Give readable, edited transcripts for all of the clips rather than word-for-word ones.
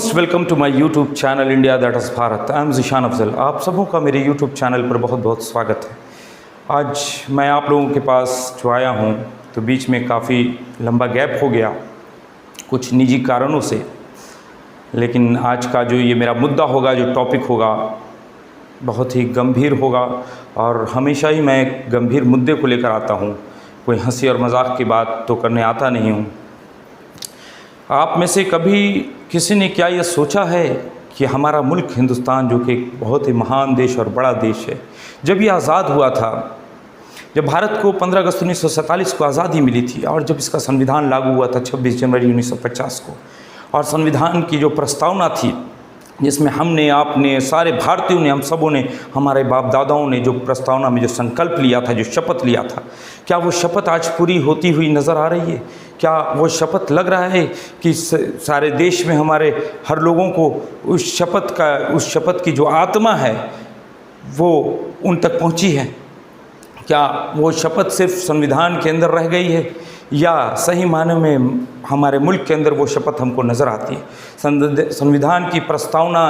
Welcome to my YouTube channel India that is Bharat. I am Zeeshan Afzal. आप सबों का मेरे यूट्यूब चैनल पर बहुत बहुत स्वागत है। आज मैं आप लोगों के पास जो आया हूँ तो बीच में काफ़ी लंबा गैप हो गया कुछ निजी कारणों से, लेकिन आज का जो ये मेरा मुद्दा होगा, जो टॉपिक होगा, बहुत ही गंभीर होगा। और हमेशा ही मैं गंभीर मुद्दे को लेकर आता हूँ, कोई हंसी और मजाक की बात तो करने आता नहीं हूँ। आप में से कभी किसी ने क्या यह सोचा है कि हमारा मुल्क हिंदुस्तान, जो कि एक बहुत ही महान देश और बड़ा देश है, जब ये आज़ाद हुआ था, जब भारत को 15 अगस्त 1947 को आज़ादी मिली थी और जब इसका संविधान लागू हुआ था 26 जनवरी 1950 को, और संविधान की जो प्रस्तावना थी जिसमें हमने, आपने, सारे भारतीयों ने, हम सबों ने, हमारे बाप दादाओं ने जो प्रस्तावना में जो संकल्प लिया था, जो शपथ लिया था, क्या वो शपथ आज पूरी होती हुई नज़र आ रही है? क्या वो शपथ लग रहा है कि सारे देश में हमारे हर लोगों को उस शपथ की जो आत्मा है वो उन तक पहुंची है? क्या वो शपथ सिर्फ संविधान के अंदर रह गई है या सही मायने में हमारे मुल्क के अंदर वो शपथ हमको नज़र आती है? संविधान की प्रस्तावना,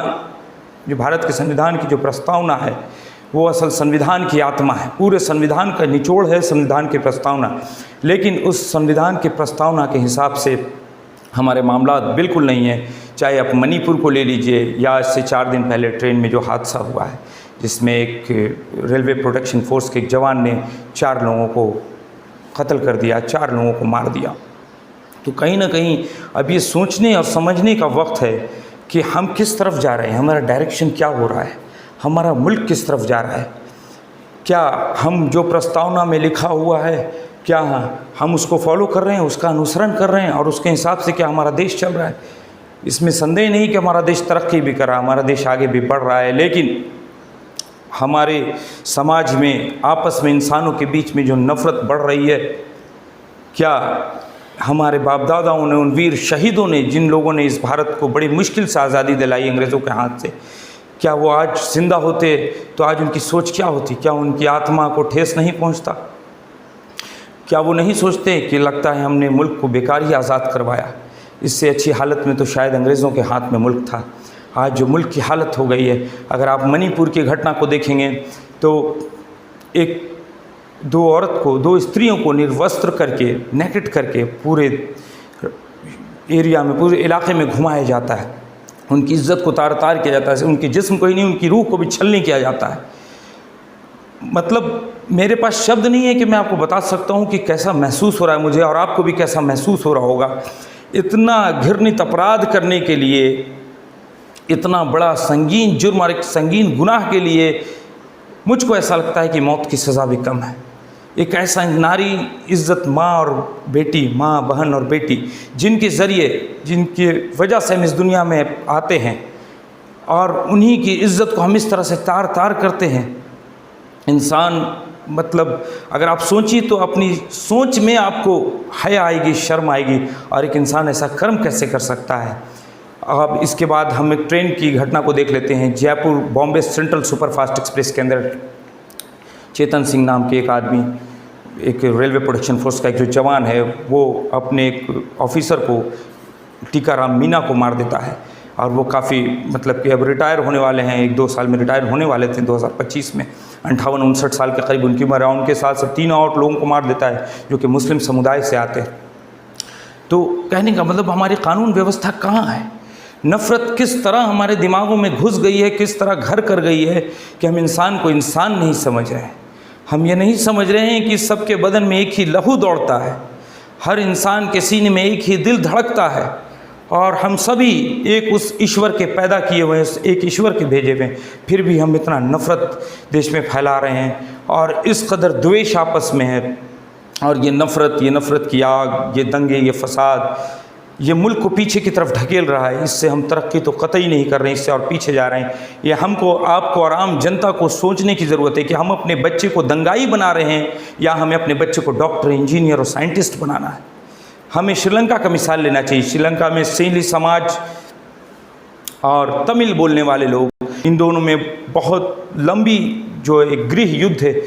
जो भारत के संविधान की जो प्रस्तावना है, वो असल संविधान की आत्मा है। पूरे संविधान का निचोड़ है संविधान की प्रस्तावना। लेकिन उस संविधान की प्रस्तावना के हिसाब से हमारे मामला बिल्कुल नहीं है। चाहे आप मणिपुर को ले लीजिए, या इससे 4 दिन पहले ट्रेन में जो हादसा हुआ है जिसमें एक रेलवे प्रोटेक्शन फोर्स के एक जवान ने 4 लोगों को कत्ल कर दिया, 4 लोगों को मार दिया। तो कहीं ना कहीं अब ये सोचने और समझने का वक्त है कि हम किस तरफ जा रहे हैं, हमारा डायरेक्शन क्या हो रहा है, हमारा मुल्क किस तरफ जा रहा है। क्या हम जो प्रस्तावना में लिखा हुआ है, क्या हम उसको फॉलो कर रहे हैं, उसका अनुसरण कर रहे हैं और उसके हिसाब से क्या हमारा देश चल रहा है? इसमें संदेह नहीं कि हमारा देश तरक्की भी कर रहा है, हमारा देश आगे भी बढ़ रहा है। लेकिन हमारे समाज में, आपस में, इंसानों के बीच में जो नफ़रत बढ़ रही है, क्या हमारे बाप दादाओं ने, उन वीर शहीदों ने, जिन लोगों ने इस भारत को बड़ी मुश्किल से आज़ादी दिलाई अंग्रेज़ों के हाथ से, क्या वो आज जिंदा होते तो आज उनकी सोच क्या होती? क्या उनकी आत्मा को ठेस नहीं पहुंचता? क्या वो नहीं सोचते कि लगता है हमने मुल्क को बेकार ही आज़ाद करवाया, इससे अच्छी हालत में तो शायद अंग्रेज़ों के हाथ में मुल्क था। आज जो मुल्क की हालत हो गई है, अगर आप मणिपुर की घटना को देखेंगे तो दो स्त्रियों को निर्वस्त्र करके, नेकेड करके पूरे एरिया में, पूरे इलाके में घुमाया जाता है, उनकी इज़्ज़त को तार तार किया जाता है, उनके जिस्म को ही नहीं, उनकी रूह को भी छलनी किया जाता है। मतलब मेरे पास शब्द नहीं है कि मैं आपको बता सकता हूँ कि कैसा महसूस हो रहा है मुझे, और आपको भी कैसा महसूस हो रहा होगा। इतना घृणित अपराध करने के लिए, इतना बड़ा संगीन जुर्म और एक संगीन गुनाह के लिए मुझको ऐसा लगता है कि मौत की सज़ा भी कम है। एक ऐसा नारी इज़्ज़त, माँ और बेटी, माँ, बहन और बेटी, जिनके ज़रिए, जिनकी वजह से हम इस दुनिया में आते हैं, और उन्हीं की इज़्ज़त को हम इस तरह से तार तार करते हैं। इंसान, मतलब अगर आप सोचिए तो अपनी सोच में आपको हया आएगी, शर्म आएगी, और एक इंसान ऐसा कर्म कैसे कर सकता है। अब इसके बाद हम एक ट्रेन की घटना को देख लेते हैं। Jaipur Bombay central superfast express के अंदर चेतन सिंह नाम के एक आदमी, एक रेलवे प्रोटेक्शन फोर्स का एक जो जवान है, वो अपने एक ऑफिसर को, टीकाराम मीना को मार देता है। और वो काफ़ी, मतलब कि अब रिटायर होने वाले हैं, 1-2 साल में रिटायर होने वाले थे 2025 में, 58-59 साल के करीब उनकी उम्र है। उनके साथ साथ 3 और लोगों को मार देता है जो कि मुस्लिम समुदाय से आते हैं। तो कहने का मतलब हमारी कानून व्यवस्था कहाँ है? नफ़रत किस तरह हमारे दिमागों में घुस गई है, किस तरह घर कर गई है कि हम इंसान को इंसान नहीं समझ रहे हैं। हम ये नहीं समझ रहे हैं कि सबके बदन में एक ही लहू दौड़ता है, हर इंसान के सीने में एक ही दिल धड़कता है, और हम सभी एक उस ईश्वर के पैदा किए हुए हैं, एक ईश्वर के भेजे हुए हैं। फिर भी हम इतना नफ़रत देश में फैला रहे हैं और इस कदर द्वेष आपस में है। और ये नफ़रत की आग, ये दंगे, ये फसाद, ये मुल्क को पीछे की तरफ ढकेल रहा है। इससे हम तरक्की तो कतई नहीं कर रहे हैं, इससे और पीछे जा रहे हैं। ये हमको, आपको और आम जनता को सोचने की ज़रूरत है कि हम अपने बच्चे को दंगाई बना रहे हैं या हमें अपने बच्चे को डॉक्टर, इंजीनियर और साइंटिस्ट बनाना है। हमें श्रीलंका का मिसाल लेना चाहिए। श्रीलंका में सेंली समाज और तमिल बोलने वाले लोग, इन दोनों में बहुत लंबी जो एक गृह युद्ध है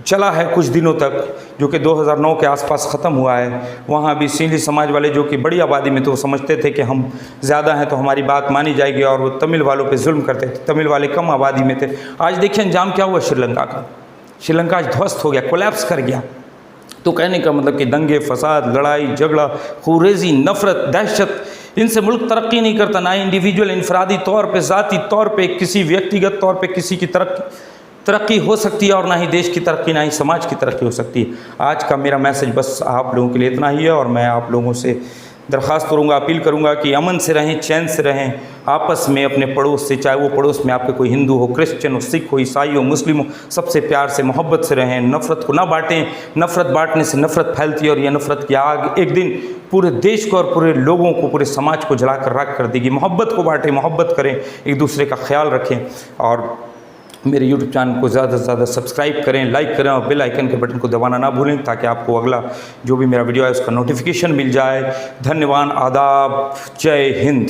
चला है कुछ दिनों तक, जो कि 2009 के आसपास ख़त्म हुआ है। वहाँ भी सिंधी समाज वाले, जो कि बड़ी आबादी में, तो वो समझते थे कि हम ज़्यादा हैं तो हमारी बात मानी जाएगी, और वो तमिल वालों पे जुल्म करते थे। तमिल वाले कम आबादी में थे। आज देखिए अंजाम क्या हुआ श्रीलंका का। श्रीलंका आज ध्वस्त हो गया, कोलैप्स कर गया। तो कहने का मतलब कि दंगे फसाद, लड़ाई झगड़ा, खुरेजी, नफ़रत, दहशत, इनसे मुल्क तरक्की नहीं करता। ना इंडिविजुअल, इनफरादी तौर पे, ज़ाती तौर पे, किसी व्यक्तिगत तौर पे किसी की तरक्की हो सकती है, और ना ही देश की तरक्की, ना ही समाज की तरक्की हो सकती है। आज का मेरा मैसेज बस आप लोगों के लिए इतना ही है, और मैं आप लोगों से दरख्वास्त करूँगा, अपील करूँगा कि अमन से रहें, चैन से रहें आपस में, अपने पड़ोस से, चाहे वो पड़ोस में आपके कोई हिंदू हो, क्रिश्चियन हो, सिख हो, ईसाई हो, मुस्लिम हो, सबसे प्यार से, मोहब्बत से रहें। नफ़रत को ना बांटें। नफ़रत बांटने से नफ़रत फैलती है, और यह नफ़रत की आग एक दिन पूरे देश को और पूरे लोगों को, पूरे समाज को जलाकर राख कर देगी। मोहब्बत को बांटें, मोहब्बत करें, एक दूसरे का ख्याल रखें, और मेरे YouTube चैनल को ज़्यादा से ज़्यादा सब्सक्राइब करें, लाइक करें, और बेल आइकन के बटन को दबाना ना भूलें, ताकि आपको अगला जो भी मेरा वीडियो है उसका नोटिफिकेशन मिल जाए। धन्यवाद, आदाब, जय हिंद।